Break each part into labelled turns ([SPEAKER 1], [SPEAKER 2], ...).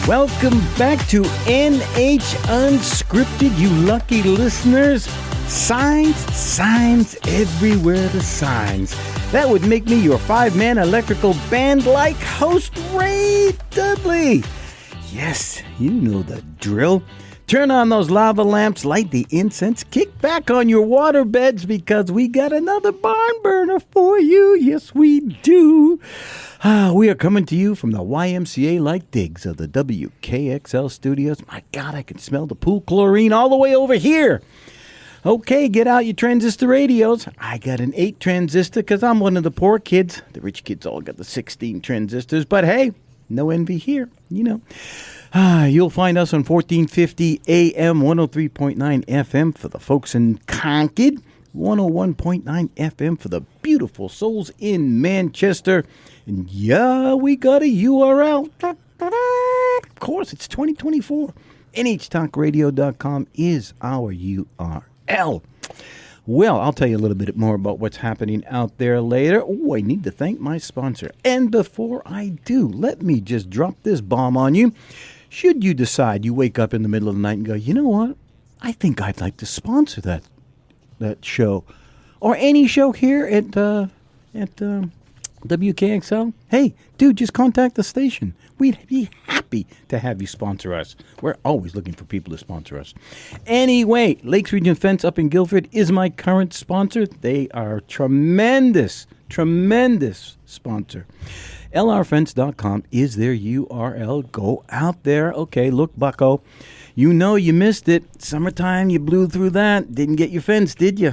[SPEAKER 1] Welcome back to NH Unscripted, you lucky listeners. Signs everywhere, the signs. That would make me your five-man electrical band-like host, Ray Dudley. Yes, you know the drill. Turn on those lava lamps, light the incense, kick back on your water beds because we got another barn burner for you. Yes, we do. We are coming to you from the YMCA-like digs of the WKXL studios. My God, I can smell the pool chlorine all the way over here. Okay, get out your transistor radios. I got an 8 transistor because I'm one of the poor kids. The rich kids all got the 16 transistors, but hey, no envy here, you know. You'll find us on 1450 AM, 103.9 FM for the folks in Concord, 101.9 FM for the beautiful souls in Manchester. And yeah, we got a URL. Of course, it's 2024. NHTalkRadio.com is our URL. Well, I'll tell you a little bit more about what's happening out there later. Oh, I need to thank my sponsor. And before I do, let me just drop this bomb on you. Should you decide you wake up in the middle of the night and go, you know what? I think I'd like to sponsor that show. Or any show here at WKXL. Hey, dude, just contact the station. We'd be happy to have you sponsor us. We're always looking for people to sponsor us. Anyway, Lakes Region Fence up in Guilford is my current sponsor. They are tremendous sponsor. LRFence.com is their URL. Go out there. Okay, look, bucko. You know you missed it. Summertime, you blew through that. Didn't get your fence, did you?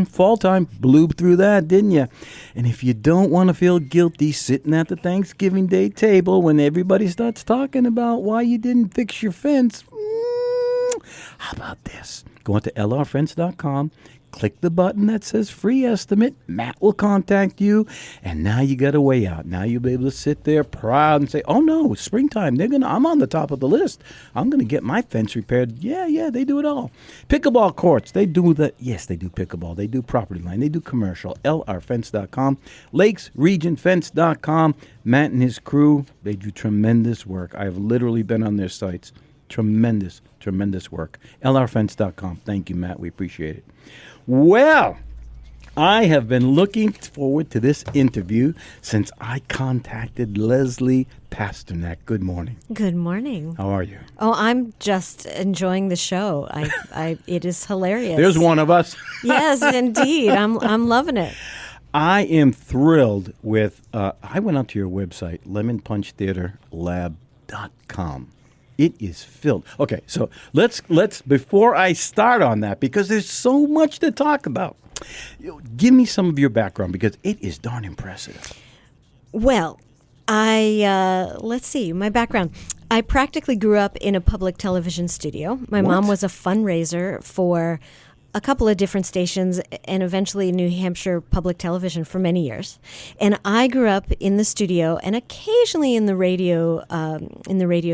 [SPEAKER 1] Fall time, blew through that, didn't you? And if you don't want to feel guilty sitting at the Thanksgiving Day table when everybody starts talking about why you didn't fix your fence, how about this? Go on to LRFence.com. Click the button that says free estimate. Matt will contact you. And now you got a way out. Now you'll be able to sit there proud and say, oh no, springtime. I'm on the top of the list. I'm going to get my fence repaired. Yeah, they do it all. Pickleball courts. They do that. Yes, they do pickleball. They do property line. They do commercial. LRFence.com. LakesRegionFence.com. Matt and his crew, they do tremendous work. I have literally been on their sites. Tremendous work. LRFence.com. Thank you, Matt. We appreciate it. Well, I have been looking forward to this interview since I contacted Leslie Pasternack. Good morning.
[SPEAKER 2] Good morning.
[SPEAKER 1] How are you?
[SPEAKER 2] Oh, I'm just enjoying the show. It is hilarious.
[SPEAKER 1] There's one of us.
[SPEAKER 2] Yes, indeed. I'm loving it.
[SPEAKER 1] I am thrilled with, I went out to your website, lemonpunchtheaterlab.com. It is filled. Okay, so let's before I start on that, because there's so much to talk about, give me some of your background because it is darn impressive.
[SPEAKER 2] Well, let's see, my background. I practically grew up in a public television studio. My mom was a fundraiser for a couple of different stations and eventually New Hampshire Public Television for many years. And I grew up in the studio and occasionally in the radio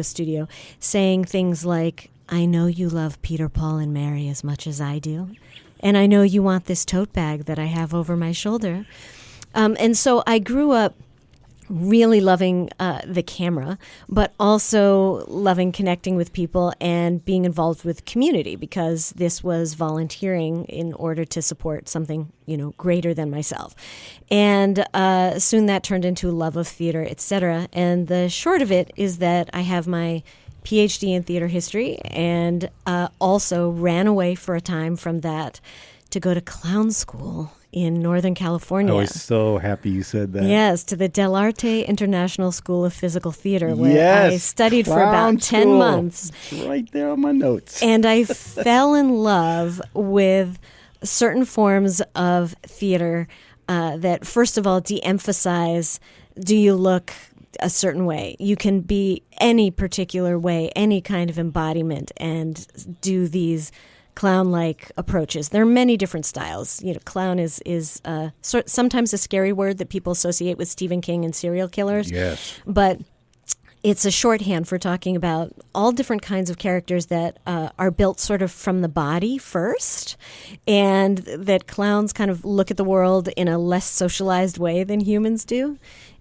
[SPEAKER 2] studio saying things like, I know you love Peter, Paul, and Mary as much as I do. And I know you want this tote bag that I have over my shoulder. And so I grew up really loving the camera, but also loving connecting with people and being involved with community because this was volunteering in order to support something, greater than myself. And soon that turned into a love of theater, etc. And the short of it is that I have my PhD in theater history and also ran away for a time from that to go to clown school in Northern California.
[SPEAKER 1] I was so happy you said that.
[SPEAKER 2] Yes, to the Del Arte International School of Physical Theater, where I studied for about 10 months.
[SPEAKER 1] It's right there on my notes.
[SPEAKER 2] And I fell in love with certain forms of theater that, first of all, de-emphasize, do you look a certain way? You can be any particular way, any kind of embodiment, and do these clown-like approaches. There are many different styles. Clown is sometimes a scary word that people associate with Stephen King and serial killers.
[SPEAKER 1] Yes.
[SPEAKER 2] But it's a shorthand for talking about all different kinds of characters that are built sort of from the body first, and that clowns kind of look at the world in a less socialized way than humans do.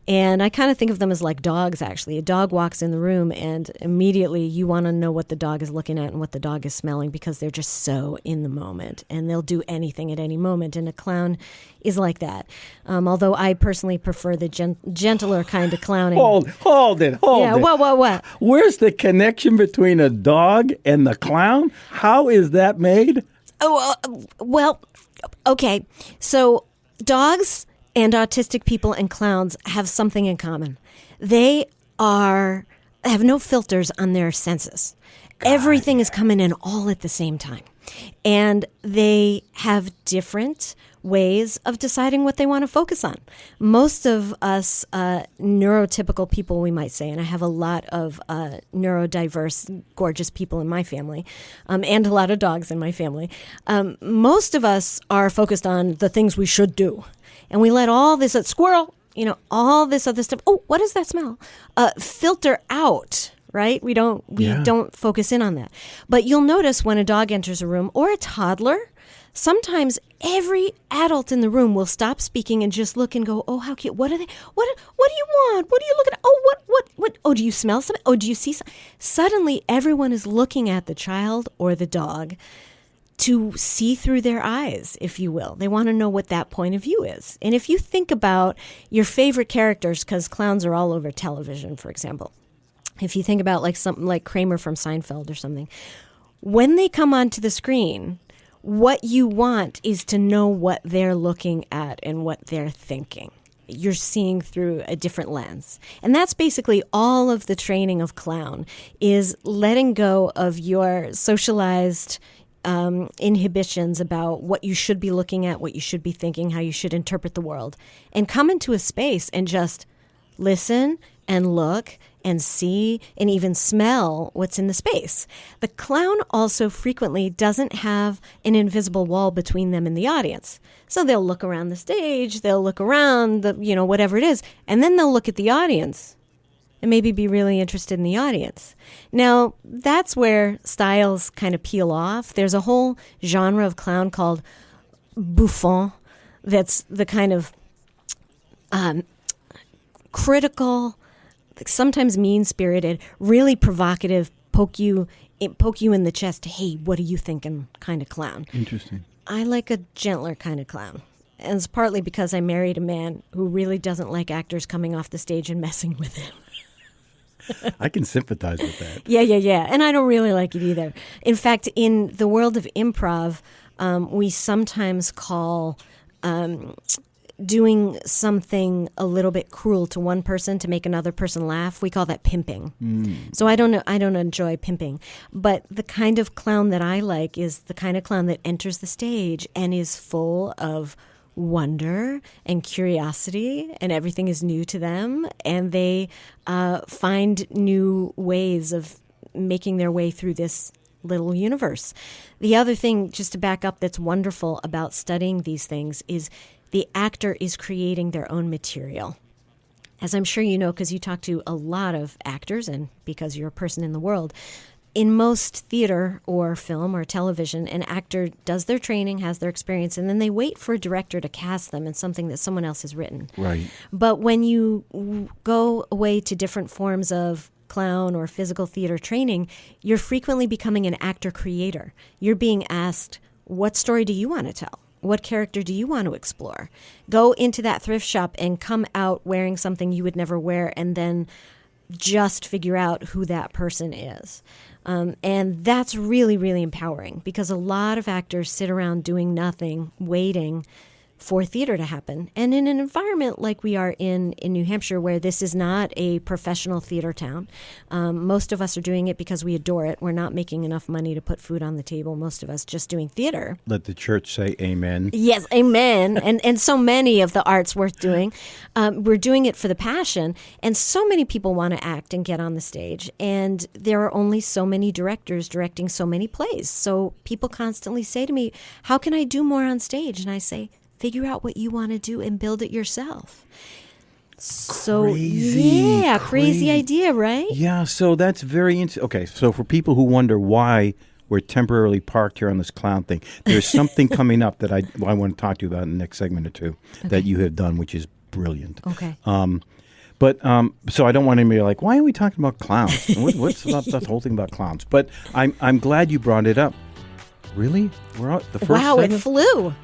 [SPEAKER 2] And I kind of think of them as like dogs, actually. A dog walks in the room and immediately you want to know what the dog is looking at and what the dog is smelling because they're just so in the moment and they'll do anything at any moment. And a clown is like that. Although I personally prefer the gentler kind of clowning.
[SPEAKER 1] Hold it.
[SPEAKER 2] Yeah, what?
[SPEAKER 1] Where's the connection between a dog and the clown? How is that made?
[SPEAKER 2] Well, okay. So dogs and autistic people and clowns have something in common. They have no filters on their senses. Everything is coming in all at the same time. And they have different ways of deciding what they want to focus on. Most of us neurotypical people, we might say, and I have a lot of neurodiverse, gorgeous people in my family, and a lot of dogs in my family. Most of us are focused on the things we should do. And we let all this, squirrel, all this other stuff, oh, what does that smell? Filter out. Right? We don't focus in on that. But you'll notice when a dog enters a room or a toddler, sometimes every adult in the room will stop speaking and just look and go, oh, how cute. What are they? What do you want? What are you looking at? Oh, what? Oh, do you smell something? Oh, do you see something? Suddenly everyone is looking at the child or the dog to see through their eyes, if you will. They want to know what that point of view is. And if you think about your favorite characters, because clowns are all over television, for example. If you think about like something like Kramer from Seinfeld or something, when they come onto the screen, what you want is to know what they're looking at and what they're thinking. You're seeing through a different lens. And that's basically all of the training of clown, is letting go of your socialized inhibitions about what you should be looking at, what you should be thinking, how you should interpret the world, and come into a space and just listen and look and see and even smell what's in the space. The clown also frequently doesn't have an invisible wall between them and the audience. So they'll look around the stage, they'll look around the, whatever it is, and then they'll look at the audience and maybe be really interested in the audience. Now, that's where styles kind of peel off. There's a whole genre of clown called bouffon that's the kind of critical, sometimes mean-spirited, really provocative, poke you in the chest, hey, what are you thinking kind of clown.
[SPEAKER 1] Interesting.
[SPEAKER 2] I like a gentler kind of clown. And it's partly because I married a man who really doesn't like actors coming off the stage and messing with him.
[SPEAKER 1] I can sympathize with that.
[SPEAKER 2] Yeah. And I don't really like it either. In fact, in the world of improv, we sometimes call doing something a little bit cruel to one person to make another person laugh, we call that pimping. So I don't enjoy pimping. But the kind of clown that I like is the kind of clown that enters the stage and is full of wonder and curiosity, and everything is new to them, and they find new ways of making their way through this little universe. The other thing, just to back up, that's wonderful about studying these things is the actor is creating their own material. As I'm sure you know, because you talk to a lot of actors and because you're a person in the world, in most theater or film or television, an actor does their training, has their experience, and then they wait for a director to cast them in something that someone else has written.
[SPEAKER 1] Right.
[SPEAKER 2] But when you go away to different forms of clown or physical theater training, you're frequently becoming an actor creator. You're being asked, what story do you want to tell? What character do you want to explore? Go into that thrift shop and come out wearing something you would never wear, and then just figure out who that person is. And that's really, really empowering, because a lot of actors sit around doing nothing, waiting for theater to happen. And in an environment like we are in New Hampshire, where this is not a professional theater town, most of us are doing it because we adore it. We're not making enough money to put food on the table. Most of us just doing theater.
[SPEAKER 1] Let the church say amen.
[SPEAKER 2] Yes, amen. And so many of the art's worth doing. We're doing it for the passion. And so many people want to act and get on the stage. And there are only so many directors directing so many plays. So people constantly say to me, how can I do more on stage? And I say, figure out what you want to do and build it yourself. So, crazy idea, right?
[SPEAKER 1] Yeah, so that's very interesting. Okay, so for people who wonder why we're temporarily parked here on this clown thing, there's something coming up that I want to talk to you about in the next segment or two that you have done, which is brilliant.
[SPEAKER 2] Okay.
[SPEAKER 1] But so I don't want anybody like, why are we talking about clowns? What's about that whole thing about clowns? But I'm glad you brought it up. Really? We're out the first
[SPEAKER 2] Wow,
[SPEAKER 1] segment?
[SPEAKER 2] it flew.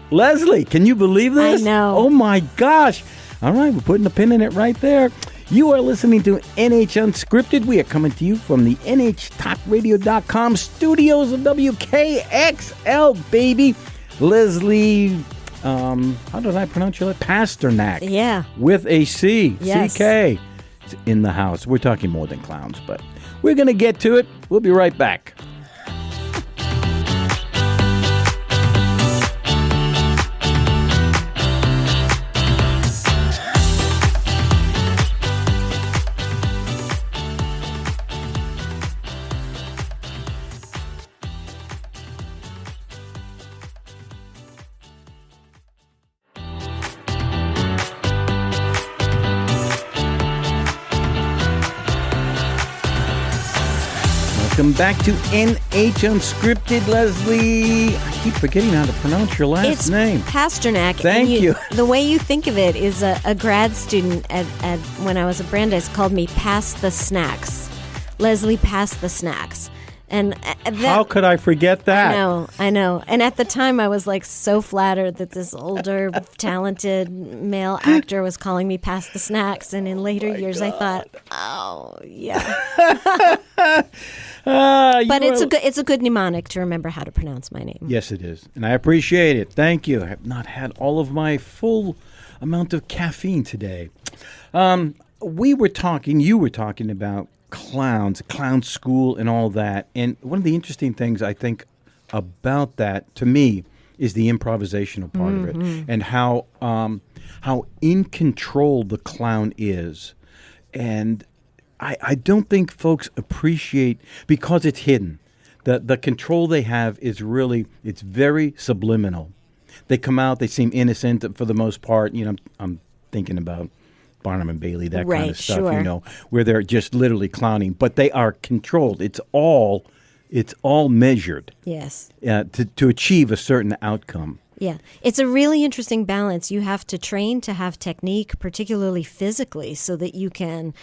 [SPEAKER 1] Leslie, can you believe this?
[SPEAKER 2] I know.
[SPEAKER 1] Oh my gosh. All right, we're putting a pin in it right there. You are listening to NH Unscripted. We are coming to you from the NHTalkRadio.com studios of WKXL, baby. Leslie, how did I pronounce your name? Pasternack.
[SPEAKER 2] Yeah.
[SPEAKER 1] With a C.
[SPEAKER 2] Yes.
[SPEAKER 1] CK. It's in the house. We're talking more than clowns, but we're going to get to it. We'll be right back. Welcome back to NH Unscripted, Leslie. I keep forgetting how to pronounce your last name.
[SPEAKER 2] Pasternack.
[SPEAKER 1] Thank you.
[SPEAKER 2] The way you think of it is a grad student at when I was at Brandeis called me Pass the Snacks. Leslie Pass the Snacks. And
[SPEAKER 1] how could I forget that?
[SPEAKER 2] I know. And at the time, I was like so flattered that this older, talented male actor was calling me Pass the Snacks. And in later years, I thought, oh, yeah. But it's a good mnemonic to remember how to pronounce my name.
[SPEAKER 1] Yes, it is. And I appreciate it. Thank you. I have not had all of my full amount of caffeine today. You were talking about clowns, clown school and all that. And one of the interesting things I think about that, to me, is the improvisational part of it and how in control the clown is. And I don't think folks appreciate, because it's hidden, the control they have is really, it's very subliminal. They come out, they seem innocent for the most part. You know, I'm thinking about Barnum and Bailey, that kind of stuff,
[SPEAKER 2] sure.
[SPEAKER 1] You know, where they're just literally clowning, but they are controlled. It's all measured.
[SPEAKER 2] Yes.
[SPEAKER 1] To achieve a certain outcome.
[SPEAKER 2] Yeah. It's a really interesting balance. You have to train to have technique, particularly physically, so that you can,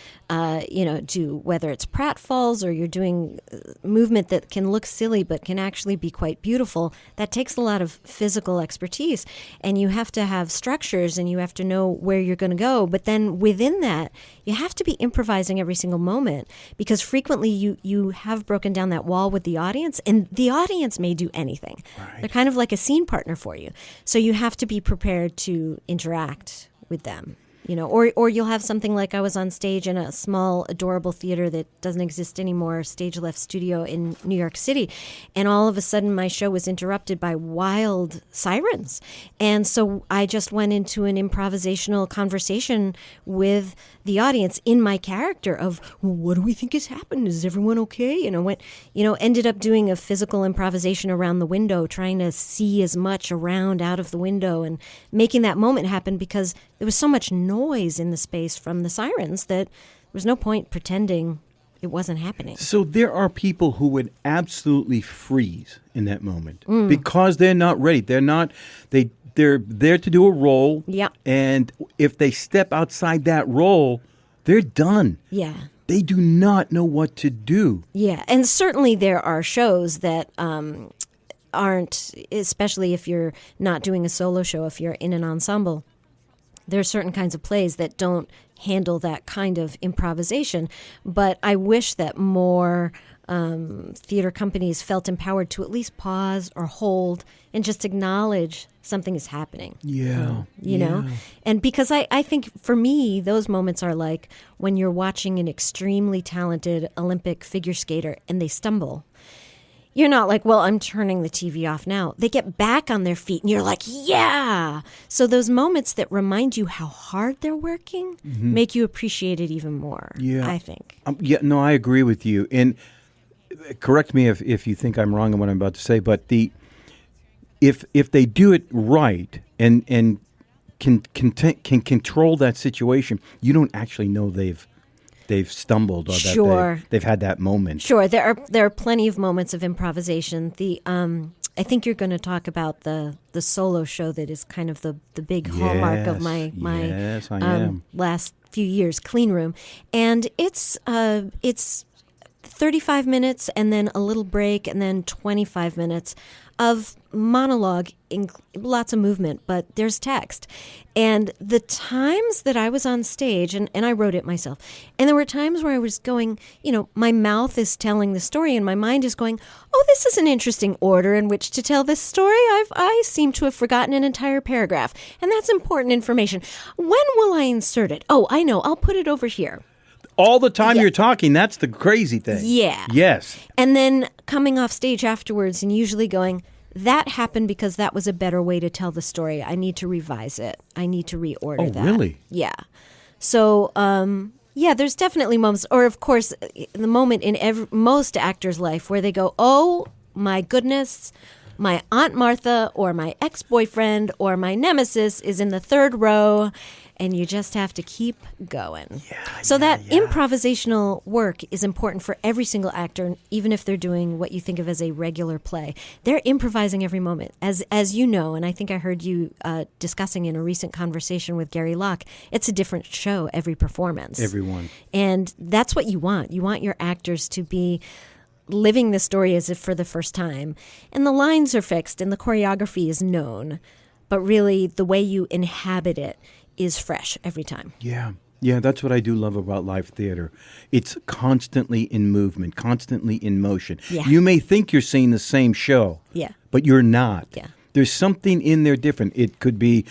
[SPEAKER 2] do, whether it's pratfalls or you're doing movement that can look silly but can actually be quite beautiful. That takes a lot of physical expertise. And you have to have structures and you have to know where you're going to go. But then within that, you have to be improvising every single moment, because frequently you have broken down that wall with the audience, and the audience may do anything. Right. They're kind of like a scene partner for you. So you have to be prepared to interact with them, you know, or you'll have something like I was on stage in a small, adorable theater that doesn't exist anymore, Stage Left Studio in New York City. And all of a sudden my show was interrupted by wild sirens. And so I just went into an improvisational conversation with the audience in my character of, well, what do we think has happened? Is everyone okay? Ended up doing a physical improvisation around the window, trying to see as much around out of the window and making that moment happen, because there was so much noise in the space from the sirens that there was no point pretending it wasn't happening. So
[SPEAKER 1] there are people who would absolutely freeze in that moment because they're not ready. They're there to do a role.
[SPEAKER 2] Yeah. And
[SPEAKER 1] if they step outside that role, they're done.
[SPEAKER 2] Yeah.
[SPEAKER 1] They do not know what to do.
[SPEAKER 2] Yeah. And certainly there are shows that aren't, especially if you're not doing a solo show, if you're in an ensemble, there are certain kinds of plays that don't handle that kind of improvisation. But I wish that more theater companies felt empowered to at least pause or hold and just acknowledge something is happening.
[SPEAKER 1] Yeah.
[SPEAKER 2] You know? And because I think for me, those moments are like when you're watching an extremely talented Olympic figure skater and they stumble. You're not like, well, I'm turning the TV off now. They get back on their feet and you're like, yeah. So those moments that remind you how hard they're working make you appreciate it even more, I think.
[SPEAKER 1] I agree with you. And correct me if you think I'm wrong in what I'm about to say, but if they do it right and can control that situation, you don't actually know they've stumbled or that they've had that moment.
[SPEAKER 2] Sure, there are plenty of moments of improvisation. I think you're going to talk about the solo show that is kind of the big hallmark of my
[SPEAKER 1] yes, I am.
[SPEAKER 2] last few years, Clean Room. And it's 35 minutes and then a little break and then 25 minutes of monologue, lots of movement, but there's text. And the times that I was on stage, and I wrote it myself, and there were times where I was going, my mouth is telling the story and my mind is going, oh, this is an interesting order in which to tell this story. I seem to have forgotten an entire paragraph, and that's important information. When will I insert it? Oh, I know, I'll put it over here.
[SPEAKER 1] All the time you're talking, that's the crazy thing.
[SPEAKER 2] Yeah.
[SPEAKER 1] Yes.
[SPEAKER 2] And then coming off stage afterwards and usually going, that happened because that was a better way to tell the story. I need to revise it. I need to reorder that. Oh,
[SPEAKER 1] really?
[SPEAKER 2] Yeah. So, there's definitely moments, or of course, the moment in most actors' life where they go, oh, my goodness, my Aunt Martha or my ex-boyfriend or my nemesis is in the third row, and you just have to keep going. That improvisational work is important for every single actor, even if they're doing what you think of as a regular play. They're improvising every moment. As you know, and I think I heard you discussing in a recent conversation with Gary Locke, it's a different show every performance.
[SPEAKER 1] Everyone.
[SPEAKER 2] And that's what you want. You want your actors to be living the story as if for the first time. And the lines are fixed and the choreography is known, but really the way you inhabit it is fresh every time.
[SPEAKER 1] Yeah, that's what I do love about live theater. It's constantly in movement, constantly in motion.
[SPEAKER 2] Yeah.
[SPEAKER 1] You may think you're seeing the same show, but you're not.
[SPEAKER 2] Yeah.
[SPEAKER 1] There's something in there different. It could be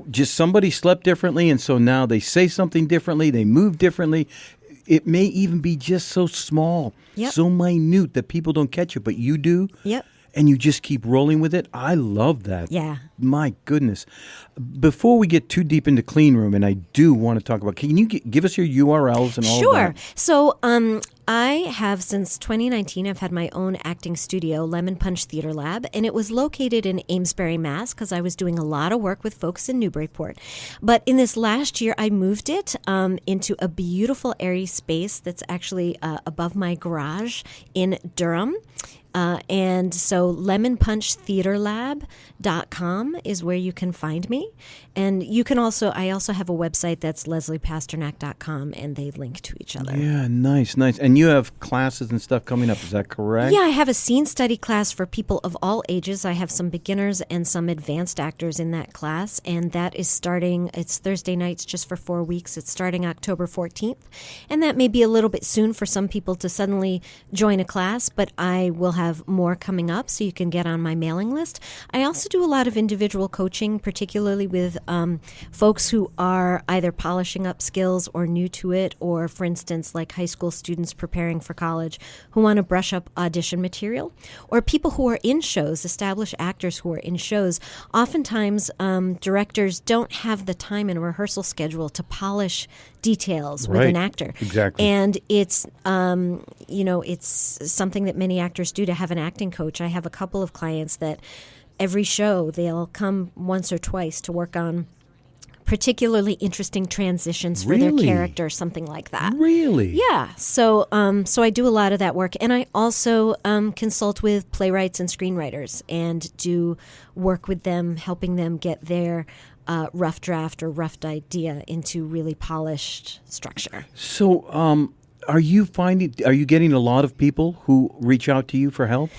[SPEAKER 1] just somebody slept differently, and so now they say something differently, they move differently. It may even be just so small, so minute that people don't catch it, but you do.
[SPEAKER 2] Yep.
[SPEAKER 1] And you just keep rolling with it. I love that.
[SPEAKER 2] Yeah.
[SPEAKER 1] My goodness. Before we get too deep into Clean Room, and I do want to talk about, can you give us your URLs and all of that?
[SPEAKER 2] Sure. So I have, since 2019, I've had my own acting studio, Lemon Punch Theater Lab, and it was located in Amesbury, Mass, because I was doing a lot of work with folks in Newburyport. But in this last year, I moved it into a beautiful, airy space that's actually above my garage in Durham. And so lemonpunchtheaterlab.com is where you can find me. And you can I also have a website that's lesliepasternack.com, and they link to each other.
[SPEAKER 1] Yeah, nice. And you have classes and stuff coming up, is that correct?
[SPEAKER 2] Yeah, I have a scene study class for people of all ages. I have some beginners and some advanced actors in that class, and that is starting, it's Thursday nights just for 4 weeks. It's starting October 14th. And that may be a little bit soon for some people to suddenly join a class, but I will have more coming up, so you can get on my mailing list. I also do a lot of individual coaching, particularly with folks who are either polishing up skills or new to it, or, for instance, like high school students preparing for college who want to brush up audition material, or people who are in shows, established actors who are in shows. Oftentimes, directors don't have the time in a rehearsal schedule to polish details with an actor.
[SPEAKER 1] Exactly.
[SPEAKER 2] And it's, it's something that many actors do to have an acting coach. I have a couple of clients that every show they'll come once or twice to work on particularly interesting transitions for their character, something like that.
[SPEAKER 1] Really?
[SPEAKER 2] Yeah. So I do a lot of that work. And I also consult with playwrights and screenwriters and do work with them, helping them get their rough draft or rough idea into really polished structure.
[SPEAKER 1] So, are you getting a lot of people who reach out to you for help?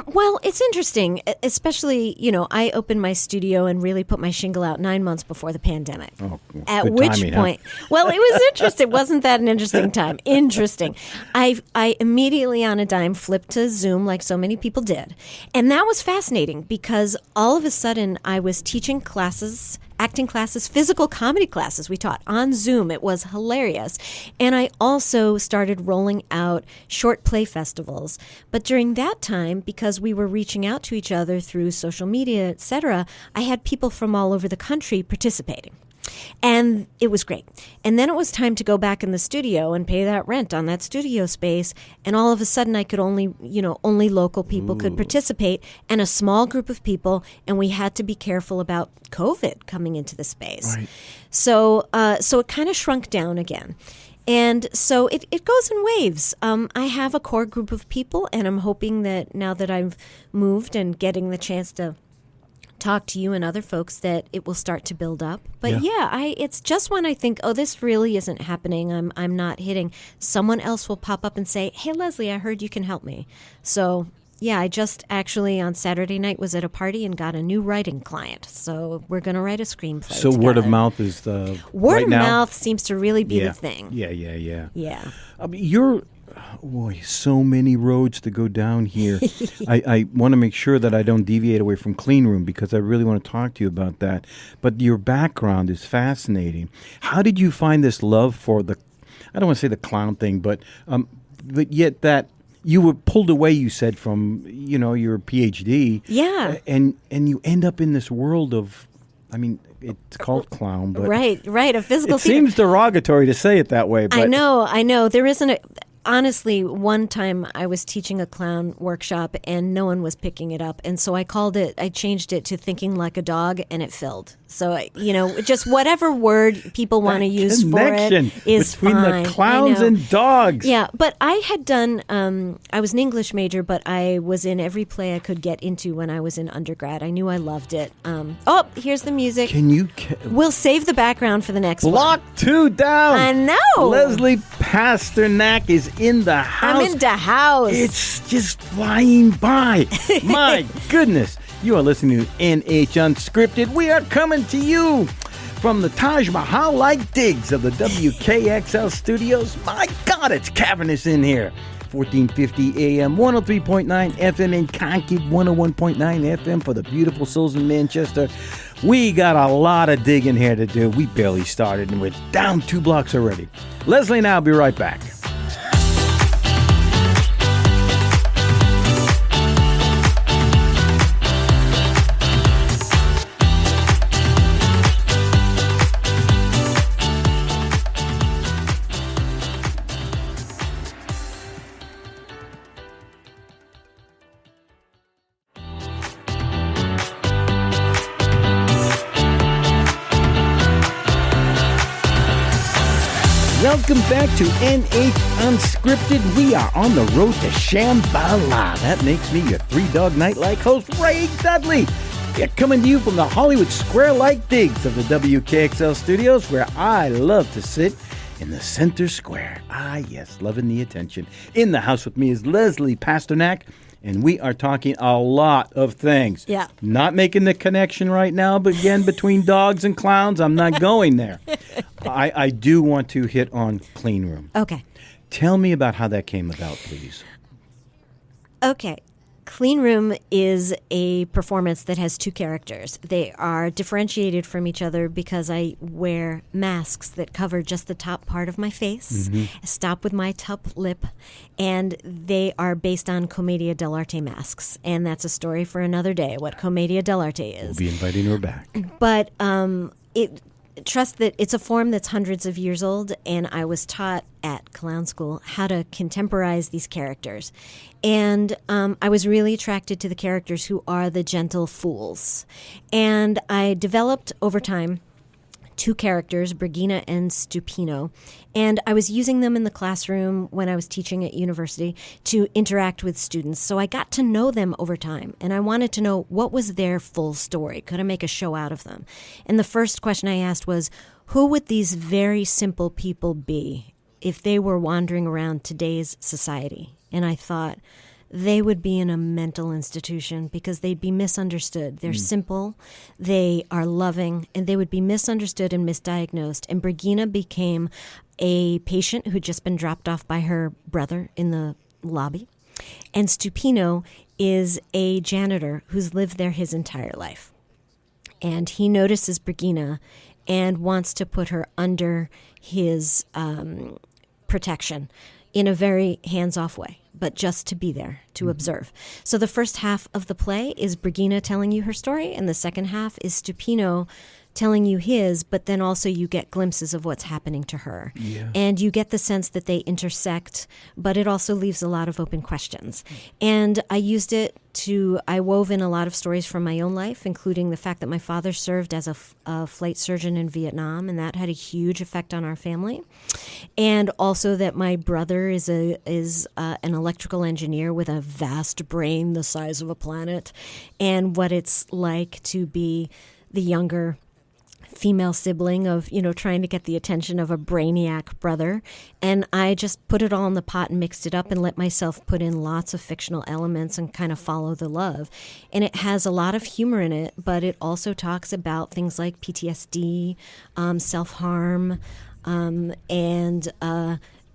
[SPEAKER 2] Well, it's interesting, especially, I opened my studio and really put my shingle out 9 months before the pandemic.
[SPEAKER 1] Oh,
[SPEAKER 2] at
[SPEAKER 1] good
[SPEAKER 2] which
[SPEAKER 1] timing,
[SPEAKER 2] point, well, it was interesting. Wasn't that an interesting time? Interesting. I immediately on a dime flipped to Zoom like so many people did. And that was fascinating because all of a sudden I was teaching classes, acting classes, physical comedy classes we taught on Zoom. It was hilarious. And I also started rolling out short play festivals. But during that time, because we were reaching out to each other through social media, etc., I had people from all over the country participating. And it was great. And then it was time to go back in the studio and pay that rent on that studio space. And all of a sudden I could only local people could participate, and a small group of people. And we had to be careful about COVID coming into the space.
[SPEAKER 1] Right.
[SPEAKER 2] So it kind of shrunk down again. And so it goes in waves. I have a core group of people, and I'm hoping that now that I've moved and getting the chance to talk to you and other folks, that it will start to build up. But it's just when I think, oh, this really isn't happening, I'm not hitting, someone else will pop up and say, hey, Leslie, I heard you can help me. So yeah, I just actually on Saturday night was at a party and got a new writing client. So we're going to write a screenplay
[SPEAKER 1] So
[SPEAKER 2] together.
[SPEAKER 1] word of mouth is the
[SPEAKER 2] word
[SPEAKER 1] right
[SPEAKER 2] of
[SPEAKER 1] now?
[SPEAKER 2] mouth seems to really be the thing.
[SPEAKER 1] Yeah. I mean, boy, so many roads to go down here. I want to make sure that I don't deviate away from Clean Room because I really want to talk to you about that. But your background is fascinating. How did you find this love for I don't want to say the clown thing, but yet that you were pulled away, you said, from, your PhD.
[SPEAKER 2] Yeah.
[SPEAKER 1] And you end up in this world of, I mean, it's called clown, but
[SPEAKER 2] right, a physical
[SPEAKER 1] it
[SPEAKER 2] theater.
[SPEAKER 1] seems derogatory to say it that way. But
[SPEAKER 2] I know. There isn't honestly, one time I was teaching a clown workshop and no one was picking it up. And so I changed it to Thinking Like a Dog, and it filled. So, just whatever word people want to use for it is
[SPEAKER 1] between
[SPEAKER 2] fine.
[SPEAKER 1] The clowns and dogs.
[SPEAKER 2] Yeah, but I had done, I was an English major, but I was in every play I could get into when I was in undergrad. I knew I loved it. Here's the music. We'll save the background for the next one.
[SPEAKER 1] Block 2 down.
[SPEAKER 2] I know.
[SPEAKER 1] Leslie Pasternack is in the house.
[SPEAKER 2] I'm in the house.
[SPEAKER 1] It's just flying by. My goodness. You are listening to NH Unscripted. We are coming to you from the Taj Mahal-like digs of the WKXL studios. My God, it's cavernous in here. 1450 AM, 103.9 FM in Concord, 101.9 FM for the beautiful souls in Manchester. We got a lot of digging here to do. We barely started and we're down 2 blocks already. Leslie and I'll be right back. Welcome back to NH Unscripted. We are on the road to Shambhala. That makes me your 3-dog night-like host, Ray Dudley. We're coming to you from the Hollywood Square-like digs of the WKXL studios, where I love to sit in the center square. Ah, yes, loving the attention. In the house with me is Leslie Pasternack, and we are talking a lot of things.
[SPEAKER 2] Yeah.
[SPEAKER 1] Not making the connection right now, but again, between dogs and clowns, I'm not going there. I do want to hit on Clean Room.
[SPEAKER 2] Okay.
[SPEAKER 1] Tell me about how that came about, please.
[SPEAKER 2] Okay. Clean Room is a performance that has 2 characters. They are differentiated from each other because I wear masks that cover just the top part of my face, stop with my top lip, and they are based on Commedia dell'arte masks. And that's a story for another day, what Commedia dell'arte is.
[SPEAKER 1] We'll be inviting her back.
[SPEAKER 2] But trust that it's a form that's hundreds of years old, and I was taught at clown school how to contemporize these characters. And I was really attracted to the characters who are the gentle fools. And I developed over time 2 characters, Brigina and Stupino, and I was using them in the classroom when I was teaching at university to interact with students. So I got to know them over time, and I wanted to know what was their full story. Could I make a show out of them? And the first question I asked was, who would these very simple people be if they were wandering around today's society? And I thought, they would be in a mental institution because they'd be misunderstood. They're simple, they are loving, and they would be misunderstood and misdiagnosed. And Brigina became a patient who'd just been dropped off by her brother in the lobby. And Stupino is a janitor who's lived there his entire life. And he notices Brigina and wants to put her under his protection in a very hands-off way, but just to be there, to observe. So the first half of the play is Brigina telling you her story, and the second half is Stupino telling you his, but then also you get glimpses of what's happening to her.
[SPEAKER 1] Yeah.
[SPEAKER 2] And you get the sense that they intersect, but it also leaves a lot of open questions. And I used it I wove in a lot of stories from my own life, including the fact that my father served as a flight surgeon in Vietnam, and that had a huge effect on our family. And also that my brother is an electrical engineer with a vast brain the size of a planet, and what it's like to be the younger female sibling of, trying to get the attention of a brainiac brother. And I just put it all in the pot and mixed it up and let myself put in lots of fictional elements and kind of follow the love. And it has a lot of humor in it, but it also talks about things like PTSD, self-harm, and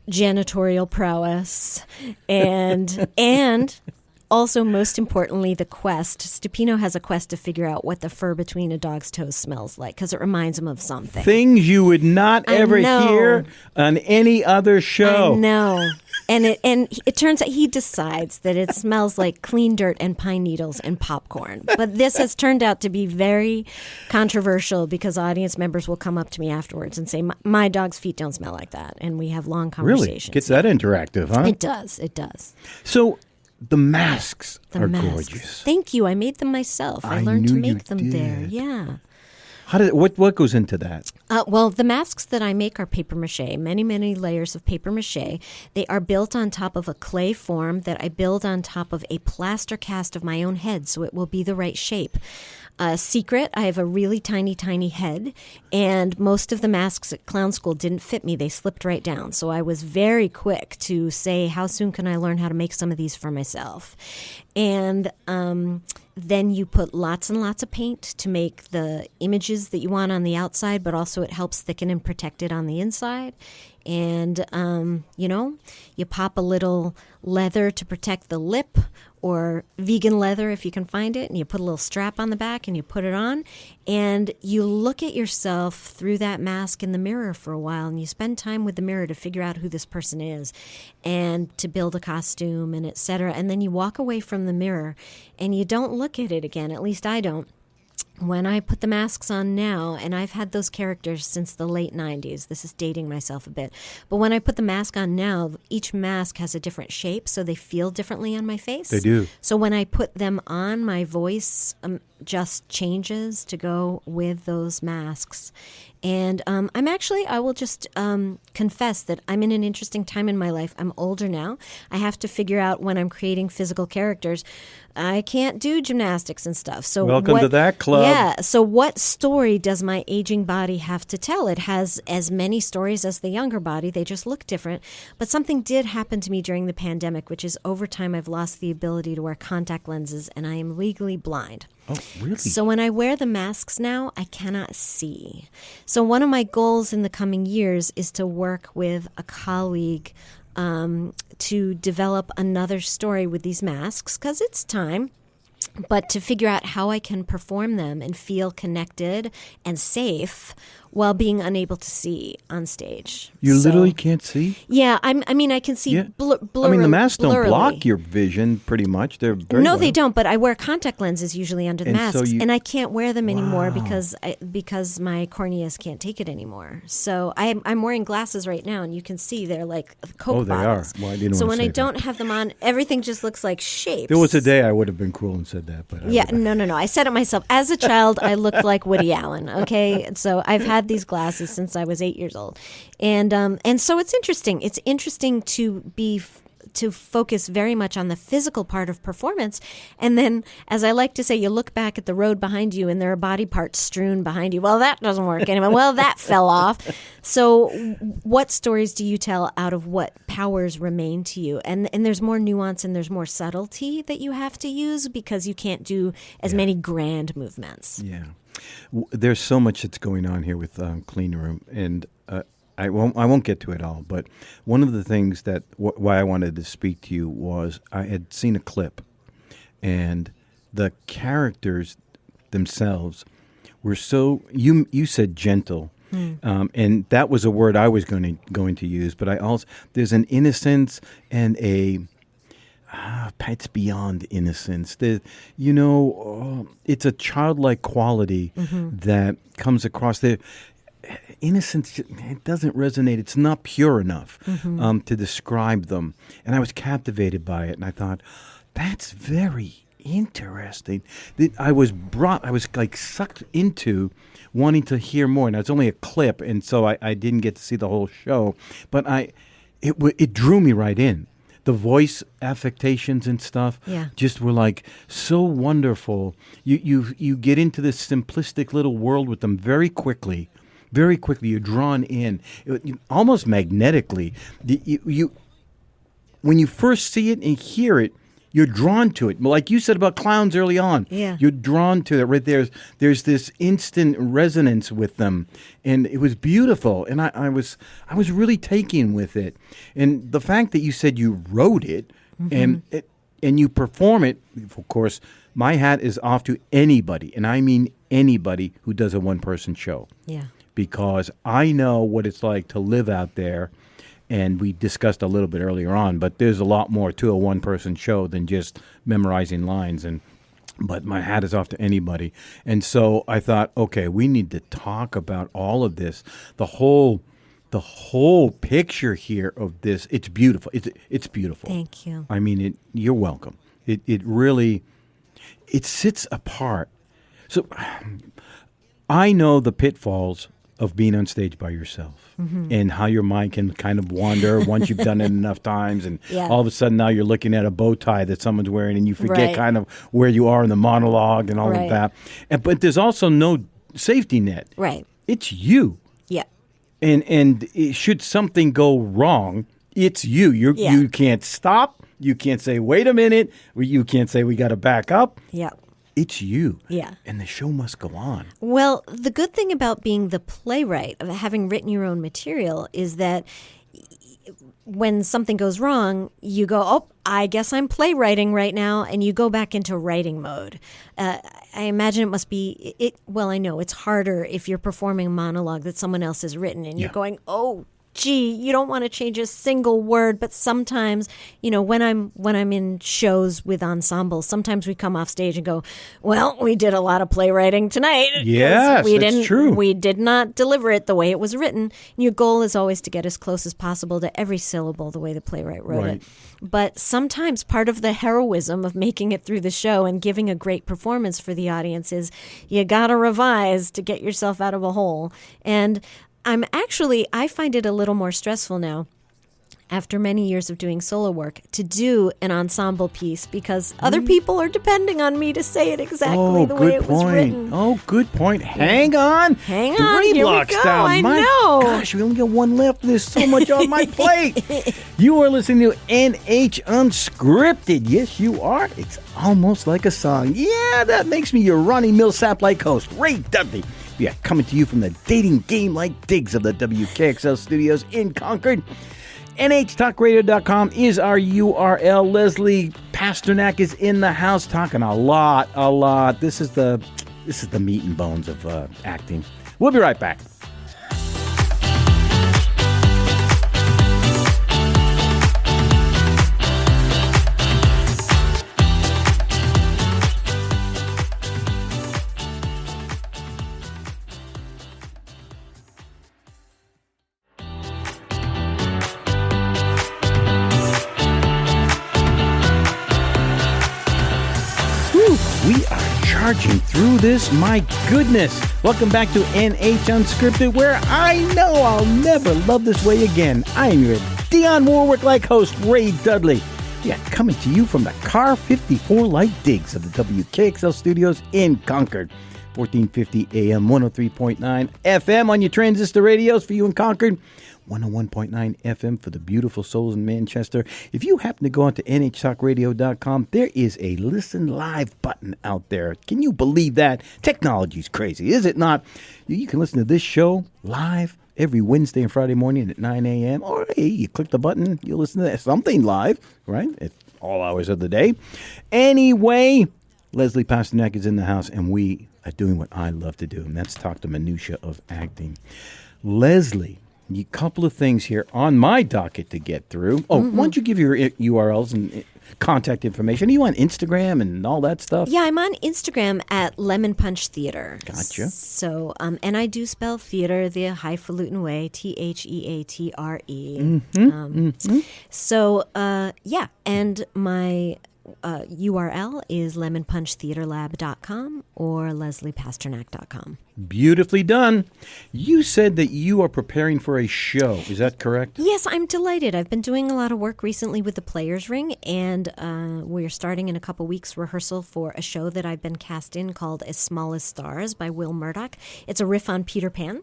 [SPEAKER 2] janitorial prowess, and also, most importantly, the quest. Stupino has a quest to figure out what the fur between a dog's toes smells like, because it reminds him of something.
[SPEAKER 1] Things you would not ever hear on any other show.
[SPEAKER 2] I know. And it turns out he decides that it smells like clean dirt and pine needles and popcorn. But this has turned out to be very controversial because audience members will come up to me afterwards and say, my dog's feet don't smell like that. And we have long conversations.
[SPEAKER 1] Really? Gets that interactive, huh?
[SPEAKER 2] It does. It does.
[SPEAKER 1] So the masks are gorgeous.
[SPEAKER 2] Thank you. I made them myself. I learned to make them there. Yeah.
[SPEAKER 1] What goes into that?
[SPEAKER 2] Well, the masks that I make are paper mache, many, many layers of paper mache. They are built on top of a clay form that I build on top of a plaster cast of my own head, so it will be the right shape. Secret, I have a really tiny, tiny head, and most of the masks at clown school didn't fit me. They slipped right down. So I was very quick to say, how soon can I learn how to make some of these for myself? And then you put lots and lots of paint to make the images that you want on the outside, but also it helps thicken and protect it on the inside. And, you pop a little leather to protect the lip, or vegan leather if you can find it, and you put a little strap on the back and you put it on, and you look at yourself through that mask in the mirror for a while, and you spend time with the mirror to figure out who this person is and to build a costume and et cetera. And then you walk away from the mirror and you don't look at it again. At least I don't. When I put the masks on now, and I've had those characters since the late 90s, this is dating myself a bit, but when I put the mask on now, each mask has a different shape, so they feel differently on my face.
[SPEAKER 1] They do.
[SPEAKER 2] So when I put them on, my voice just changes to go with those masks. And I will just confess that I'm in an interesting time in my life. I'm older now. I have to figure out when I'm creating physical characters, I can't do gymnastics and stuff. So
[SPEAKER 1] welcome to that club.
[SPEAKER 2] Yeah. So what story does my aging body have to tell? It has as many stories as the younger body. They just look different. But something did happen to me during the pandemic, which is over time I've lost the ability to wear contact lenses, and I am legally blind.
[SPEAKER 1] Oh, really?
[SPEAKER 2] So when I wear the masks now, I cannot see. So one of my goals in the coming years is to work with a colleague to develop another story with these masks, because it's time, but to figure out how I can perform them and feel connected and safe while being unable to see on stage.
[SPEAKER 1] You literally can't see?
[SPEAKER 2] Yeah, I can see blurrily.
[SPEAKER 1] I mean, the masks don't block your vision pretty much. They're very
[SPEAKER 2] No, they don't, but I wear contact lenses usually under the masks, and I can't wear them anymore because my corneas can't take it anymore. So I'm wearing glasses right now, and you can see they're like Coke bottles.
[SPEAKER 1] Well, I didn't
[SPEAKER 2] so
[SPEAKER 1] want to
[SPEAKER 2] when I
[SPEAKER 1] say
[SPEAKER 2] don't
[SPEAKER 1] that.
[SPEAKER 2] have them on, everything just looks like shapes.
[SPEAKER 1] There was a day I would have been cruel and said that. But
[SPEAKER 2] No. I said it myself. As a child, I looked like Woody Allen, okay? So I've had these glasses since I was 8 years old. And so it's interesting. It's interesting to focus very much on the physical part of performance. And then, as I like to say, you look back at the road behind you and there are body parts strewn behind you. Well, that doesn't work anymore. Well, that fell off. So what stories do you tell out of what powers remain to you? And there's more nuance and there's more subtlety that you have to use because you can't do as many grand movements.
[SPEAKER 1] Yeah. There's so much that's going on here with Clean Room, and I won't get to it all. But one of the things that why I wanted to speak to you was I had seen a clip, and the characters themselves were so you said gentle, and that was a word I was going to use. But I also there's an innocence and a It's beyond innocence. It's a childlike quality that comes across there. Innocence, it doesn't resonate. It's not pure enough to describe them. And I was captivated by it, and I thought, that's very interesting. I was like sucked into wanting to hear more. And it's only a clip, and so I didn't get to see the whole show. But it drew me right in. The voice affectations and stuff just were like so wonderful. You get into this simplistic little world with them very quickly. Very quickly, you're drawn in, almost magnetically. When you first see it and hear it, you're drawn to it. Like you said about clowns early on, you're drawn to it. Right there's this instant resonance with them, and it was beautiful. And I was really taken with it. And the fact that you said you wrote it and you perform it, of course, my hat is off to anybody, and I mean anybody who does a one-person show.
[SPEAKER 2] Yeah.
[SPEAKER 1] Because I know what it's like to live out there, and we discussed a little bit earlier on, but there's a lot more to a one-person show than just memorizing lines. But my hat is off to anybody. And so I thought, okay, we need to talk about all of this, the whole picture here of this. It's beautiful. It's beautiful.
[SPEAKER 2] Thank you.
[SPEAKER 1] I mean, you're welcome. It really sits apart. So I know the pitfalls of being on stage by yourself and how your mind can kind of wander once you've done it enough times, and all of a sudden now you're looking at a bow tie that someone's wearing and you forget kind of where you are in the monologue and all of that. But there's also no safety net.
[SPEAKER 2] Right.
[SPEAKER 1] It's you.
[SPEAKER 2] Yeah.
[SPEAKER 1] And should something go wrong, it's you. You can't stop. You can't say, wait a minute. You can't say, we got to back up.
[SPEAKER 2] Yeah.
[SPEAKER 1] It's you.
[SPEAKER 2] Yeah.
[SPEAKER 1] And the show must go on.
[SPEAKER 2] Well, the good thing about being the playwright, of having written your own material, is that when something goes wrong, you go, oh, I guess I'm playwriting right now, and you go back into writing mode. I imagine it must be, well, I know it's harder if you're performing a monologue that someone else has written, and you're going, oh, gee, you don't want to change a single word. But sometimes, when I'm in shows with ensembles, sometimes we come off stage and go, well, we did a lot of playwriting tonight.
[SPEAKER 1] Yes, that's true.
[SPEAKER 2] We did not deliver it the way it was written. And your goal is always to get as close as possible to every syllable the way the playwright wrote it. But sometimes part of the heroism of making it through the show and giving a great performance for the audience is you got to revise to get yourself out of a hole. And I find it a little more stressful now, after many years of doing solo work, to do an ensemble piece because other people are depending on me to say it exactly the way it was written.
[SPEAKER 1] Oh, good point. Hang on.
[SPEAKER 2] Hang on.
[SPEAKER 1] Three
[SPEAKER 2] Here
[SPEAKER 1] blocks
[SPEAKER 2] we go.
[SPEAKER 1] down.
[SPEAKER 2] I
[SPEAKER 1] My
[SPEAKER 2] know.
[SPEAKER 1] gosh, we only got one left. There's so much on my plate. You are listening to NH Unscripted. Yes, you are. It's almost like a song. Yeah, that makes me your Ronnie Millsap-like host, Ray Dudley. Yeah, coming to you from the dating game-like digs of the WKXL studios in Concord. NHTalkRadio.com is our URL. Leslie Pasternack is in the house talking a lot. This is the meat and bones of acting. We'll be right back. We are charging through this, my goodness. Welcome back to NH Unscripted, where I know I'll never love this way again. I am your Dionne Warwick-like host, Ray Dudley. Yeah, coming to you from the Car 54-like digs of the WKXL studios in Concord. 1450 AM, 103.9 FM on your transistor radios for you in Concord. 101.9 FM for the beautiful souls in Manchester. If you happen to go on to NHTalkRadio.com, there is a listen live button out there. Can you believe that? Technology's crazy, is it not? You can listen to this show live every Wednesday and Friday morning at 9 a.m. Or hey, you click the button, you'll listen to something live, right? At all hours of the day. Anyway, Leslie Pasternack is in the house, and we are doing what I love to do, and that's talk the minutia of acting. Leslie, a couple of things here on my docket to get through. Oh, why don't you give your URLs and contact information? Are you on Instagram and all that stuff?
[SPEAKER 2] Yeah, I'm on Instagram at Lemon Punch Theater.
[SPEAKER 1] Gotcha.
[SPEAKER 2] So, and I do spell theater the highfalutin way, Theatre. So, yeah, and my URL is lemonpunchtheaterlab.com or lesliepasternack.com.
[SPEAKER 1] Beautifully done. You said that you are preparing for a show. Is that correct?
[SPEAKER 2] Yes, I'm delighted. I've been doing a lot of work recently with the Players Ring, and we're starting in a couple weeks rehearsal for a show that I've been cast in called As Small as Stars by Will Murdoch. It's a riff on Peter Pan,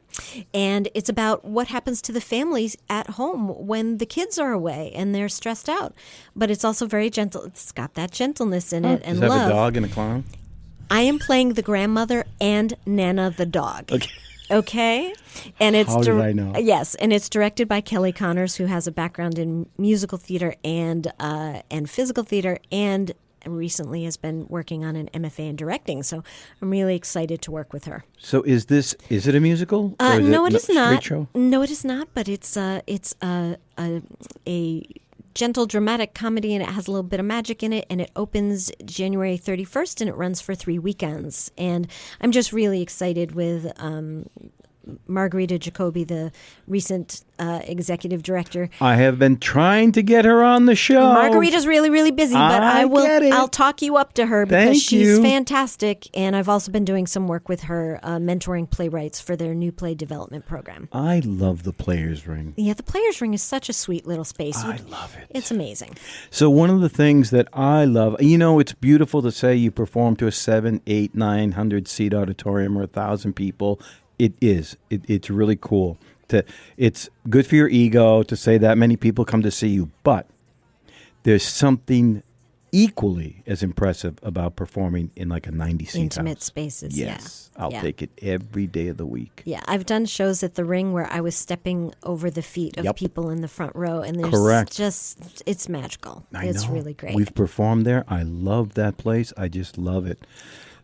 [SPEAKER 2] and it's about what happens to the families at home when the kids are away and they're stressed out. But it's also very gentle. It's got that gentleness in it and
[SPEAKER 1] Does it
[SPEAKER 2] love.
[SPEAKER 1] have a dog and a clown?
[SPEAKER 2] I am playing the grandmother and Nana the dog.
[SPEAKER 1] Okay.
[SPEAKER 2] Okay? And it's
[SPEAKER 1] How did I know?
[SPEAKER 2] Yes, and it's directed by Kelly Connors, who has a background in musical theater and physical theater, and recently has been working on an MFA in directing. So I'm really excited to work with her.
[SPEAKER 1] So is it a musical? Or is
[SPEAKER 2] No, it is
[SPEAKER 1] a
[SPEAKER 2] not.
[SPEAKER 1] street show?
[SPEAKER 2] No, it is not. But it's a gentle dramatic comedy, and it has a little bit of magic in it, and it opens January 31st and it runs for 3 weekends. And I'm just really excited with Margarita Jacoby, the recent executive director.
[SPEAKER 1] I have been trying to get her on the show.
[SPEAKER 2] Margarita's really, really busy, but
[SPEAKER 1] I get it.
[SPEAKER 2] I'll talk you up to her because
[SPEAKER 1] Thank
[SPEAKER 2] she's
[SPEAKER 1] you.
[SPEAKER 2] fantastic. And I've also been doing some work with her, mentoring playwrights for their new play development program.
[SPEAKER 1] I love the Players Ring.
[SPEAKER 2] Yeah, the Players Ring is such a sweet little space.
[SPEAKER 1] I love it.
[SPEAKER 2] It's amazing.
[SPEAKER 1] So one of the things that I love, it's beautiful to say you perform to a 700, 800, 900 seat auditorium or 1,000 people. It is. It's really cool. It's good for your ego to say that many people come to see you, but there's something equally as impressive about performing in like a 90-seat
[SPEAKER 2] Intimate
[SPEAKER 1] house.
[SPEAKER 2] spaces.
[SPEAKER 1] Yes,
[SPEAKER 2] Yeah.
[SPEAKER 1] I'll
[SPEAKER 2] Yeah.
[SPEAKER 1] take it every day of the week.
[SPEAKER 2] Yeah, I've done shows at the Ring where I was stepping over the feet of
[SPEAKER 1] Yep.
[SPEAKER 2] people in the front row, and there's
[SPEAKER 1] Correct.
[SPEAKER 2] it's magical.
[SPEAKER 1] I
[SPEAKER 2] It's
[SPEAKER 1] know.
[SPEAKER 2] really great.
[SPEAKER 1] We've performed there. I love that place. I just love it.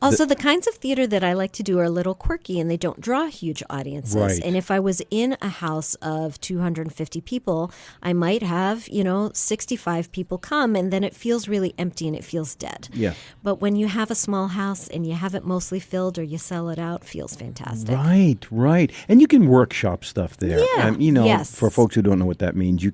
[SPEAKER 2] Also, the kinds of theater that I like to do are a little quirky, and they don't draw huge audiences.
[SPEAKER 1] Right.
[SPEAKER 2] And if I was in a house of 250 people, I might have, 65 people come, and then it feels really empty and it feels dead.
[SPEAKER 1] Yeah.
[SPEAKER 2] But when you have a small house and you have it mostly filled or you sell it out, it feels fantastic.
[SPEAKER 1] Right. And you can workshop stuff there.
[SPEAKER 2] Yeah, yes.
[SPEAKER 1] For folks who don't know what that means, you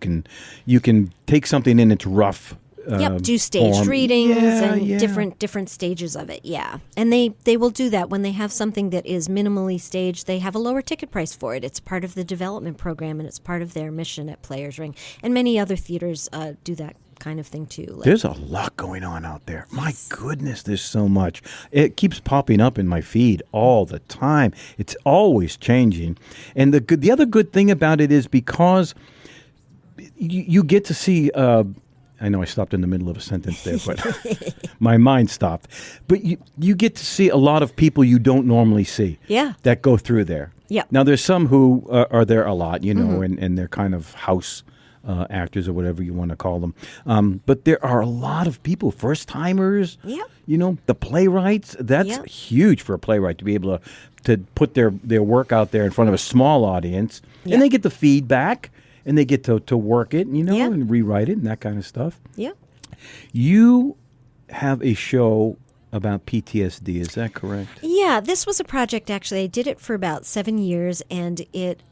[SPEAKER 1] can take something in its rough
[SPEAKER 2] Do staged
[SPEAKER 1] form.
[SPEAKER 2] readings and
[SPEAKER 1] Yeah.
[SPEAKER 2] different stages of it. Yeah, and they will do that when they have something that is minimally staged. They have a lower ticket price for it. It's part of the development program, and it's part of their mission at Players Ring. And many other theaters do that kind of thing too.
[SPEAKER 1] There's a lot going on out there. My goodness, there's so much. It keeps popping up in my feed all the time. It's always changing. And the other good thing about it is because you get to see. I know I stopped in the middle of a sentence there, but my mind stopped. But you get to see a lot of people you don't normally see.
[SPEAKER 2] Yeah.
[SPEAKER 1] That go through there.
[SPEAKER 2] Yeah.
[SPEAKER 1] Now there's some who are there a lot, and they're kind of house actors or whatever you want to call them. But there are a lot of people, first timers.
[SPEAKER 2] Yeah.
[SPEAKER 1] The playwrights. That's
[SPEAKER 2] Yeah.
[SPEAKER 1] huge for a playwright to be able to put their work out there in front of a small audience,
[SPEAKER 2] Yeah.
[SPEAKER 1] and they get the feedback. And they get to work it,
[SPEAKER 2] Yeah.
[SPEAKER 1] and rewrite it and that kind of stuff.
[SPEAKER 2] Yeah.
[SPEAKER 1] You have a show about PTSD, is that correct?
[SPEAKER 2] Yeah, this was a project, actually. I did it for about 7 years, and it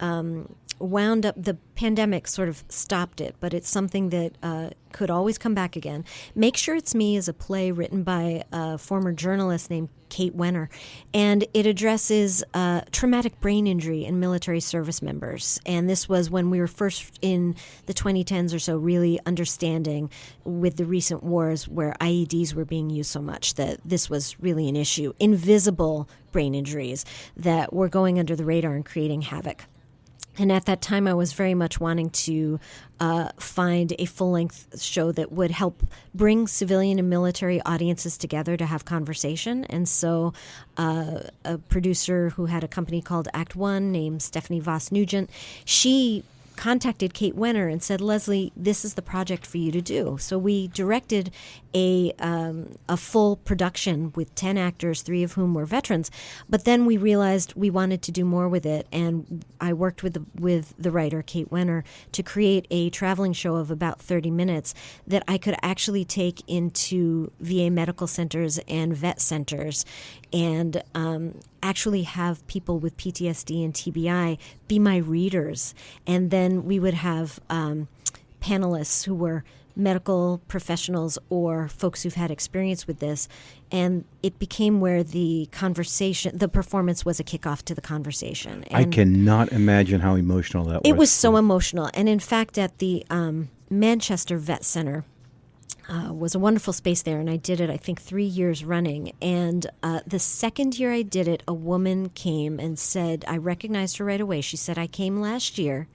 [SPEAKER 2] wound up, the pandemic sort of stopped it, but it's something that could always come back again. Make Sure It's Me is a play written by a former journalist named Kate Wenner, and it addresses traumatic brain injury in military service members. And this was when we were first in the 2010s or so really understanding with the recent wars where IEDs were being used so much that this was really an issue. Invisible brain injuries that were going under the radar and creating havoc. And at that time, I was very much wanting to find a full-length show that would help bring civilian and military audiences together to have conversation. And so a producer who had a company called Act One named Stephanie Voss Nugent, she contacted Kate Wenner and said, Leslie, this is the project for you to do. So we directed a full production with 10 actors, 3 of whom were veterans. But then we realized we wanted to do more with it, and I worked with the writer, Kate Wenner, to create a traveling show of about 30 minutes that I could actually take into VA medical centers and vet centers and actually have people with PTSD and TBI be my readers. And then we would have panelists who were medical professionals or folks who've had experience with this. And it became where the performance was a kickoff to the conversation. And
[SPEAKER 1] I cannot imagine how emotional that was.
[SPEAKER 2] it was so emotional. And in fact, at the Manchester Vet Center, was a wonderful space there, and I did it, I think, 3 years running. And the second year I did it, a woman came and said, I recognized her right away. She said, I came last year,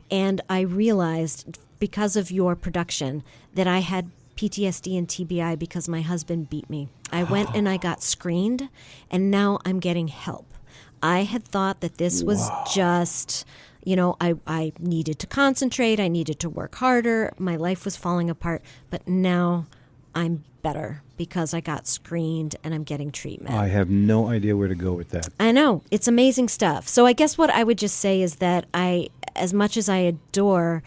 [SPEAKER 2] and I realized because of your production that I had PTSD and TBI because my husband beat me. I went and I got screened, and now I'm getting help. I had thought that this was just... I needed to concentrate. I needed to work harder. My life was falling apart. But now I'm better because I got screened and I'm getting treatment.
[SPEAKER 1] I have no idea where to go with that.
[SPEAKER 2] I know. It's amazing stuff. So I guess what I would just say is that as much as I adore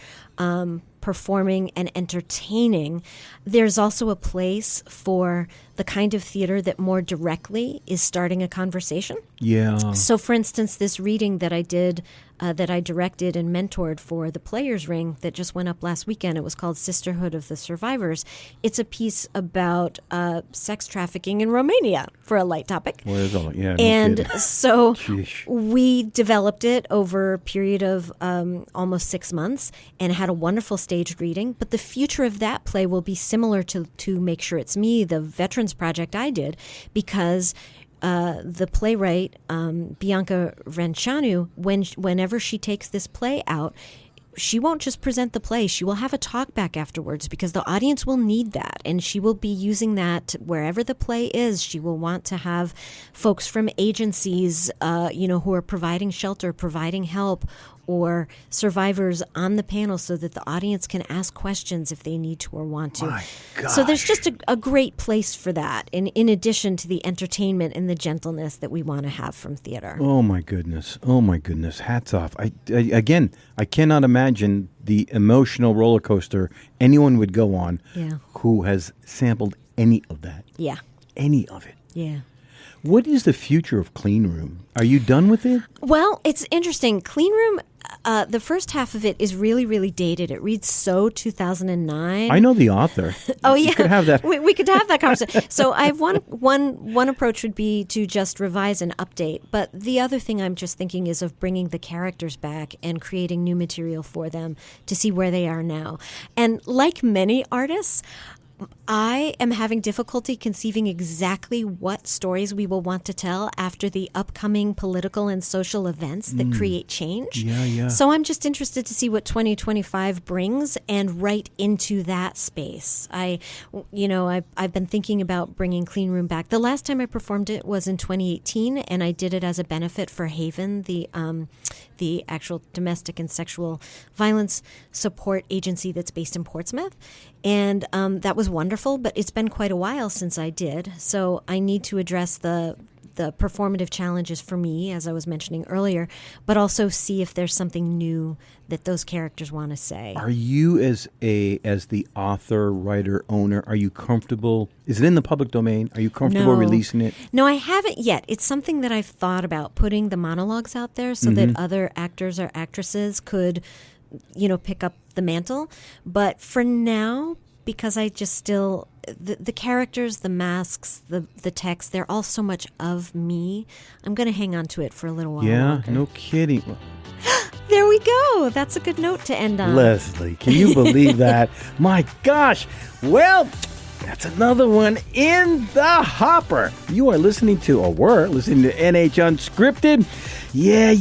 [SPEAKER 2] performing and entertaining, there's also a place for the kind of theater that more directly is starting a conversation.
[SPEAKER 1] Yeah.
[SPEAKER 2] So, for instance, this reading that I did, that I directed and mentored for the Players Ring that just went up last weekend, it was called Sisterhood of the Survivors. It's a piece about sex trafficking in Romania, for a light topic.
[SPEAKER 1] No
[SPEAKER 2] and
[SPEAKER 1] kidding.
[SPEAKER 2] So
[SPEAKER 1] Sheesh.
[SPEAKER 2] we developed it over a period of almost 6 months and had a wonderful staged reading. But the future of that play will be similar to Make Sure It's Me, the veterans project I did, because the playwright, Bianca Rencianu, whenever she takes this play out, she won't just present the play. She will have a talk back afterwards because the audience will need that. And she will be using that wherever the play is. She will want to have folks from agencies, who are providing shelter, providing help, or survivors on the panel so that the audience can ask questions if they need to or want to.
[SPEAKER 1] My gosh.
[SPEAKER 2] So there's just a great place for that, in addition to the entertainment and the gentleness that we want to have from theater.
[SPEAKER 1] Oh my goodness. Hats off. I cannot imagine the emotional roller coaster anyone would go on who has sampled any of that.
[SPEAKER 2] Yeah.
[SPEAKER 1] Any of it.
[SPEAKER 2] Yeah.
[SPEAKER 1] What is the future of Clean Room? Are you done with it?
[SPEAKER 2] Well, it's interesting. Clean Room, the first half of it is really, really dated. It reads so 2009.
[SPEAKER 1] I know the author.
[SPEAKER 2] Oh, yeah.
[SPEAKER 1] We could have that.
[SPEAKER 2] We could have that conversation. So I have one approach would be to just revise and update. But the other thing I'm just thinking is of bringing the characters back and creating new material for them to see where they are now. And like many artists, I am having difficulty conceiving exactly what stories we will want to tell after the upcoming political and social events that create change.
[SPEAKER 1] Yeah.
[SPEAKER 2] So I'm just interested to see what 2025 brings and right into that space. I've been thinking about bringing Clean Room back. The last time I performed it was in 2018, and I did it as a benefit for Haven, the actual domestic and sexual violence support agency that's based in Portsmouth. And that was wonderful, but it's been quite a while since I did. So I need to address the performative challenges for me, as I was mentioning earlier, but also see if there's something new that those characters want to say.
[SPEAKER 1] Are you, as the author, writer, owner, are you comfortable? Is it in the public domain? Are you comfortable releasing it?
[SPEAKER 2] No, I haven't yet. It's something that I've thought about, putting the monologues out there so that other actors or actresses could, pick up the mantle. But for now, because I just still, the characters, the masks, the text, they're all so much of me. I'm going to hang on to it for a little while longer.
[SPEAKER 1] No kidding.
[SPEAKER 2] There we go. That's a good note to end on.
[SPEAKER 1] Leslie, can you believe that? My gosh. Well, That's another one in the hopper. You are listening to, or were listening to NH Unscripted. Yeah.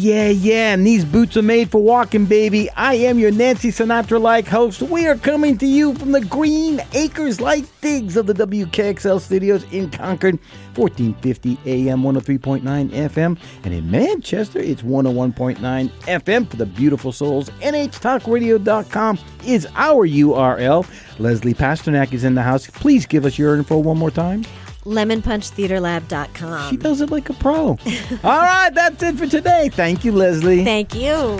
[SPEAKER 1] And these boots are made for walking, baby. I am your Nancy Sinatra-like host. We are coming to you from the Green Acres-like digs of the WKXL studios in Concord, 1450 AM, 103.9 FM. And in Manchester, it's 101.9 FM for the beautiful souls. NHTalkRadio.com is our URL. Leslie Pasternack is in the house. Please give us your info one more time.
[SPEAKER 2] LemonPunchTheaterLab.com.
[SPEAKER 1] She does it like a pro. All right, that's it for today. Thank you, Leslie.
[SPEAKER 2] Thank you.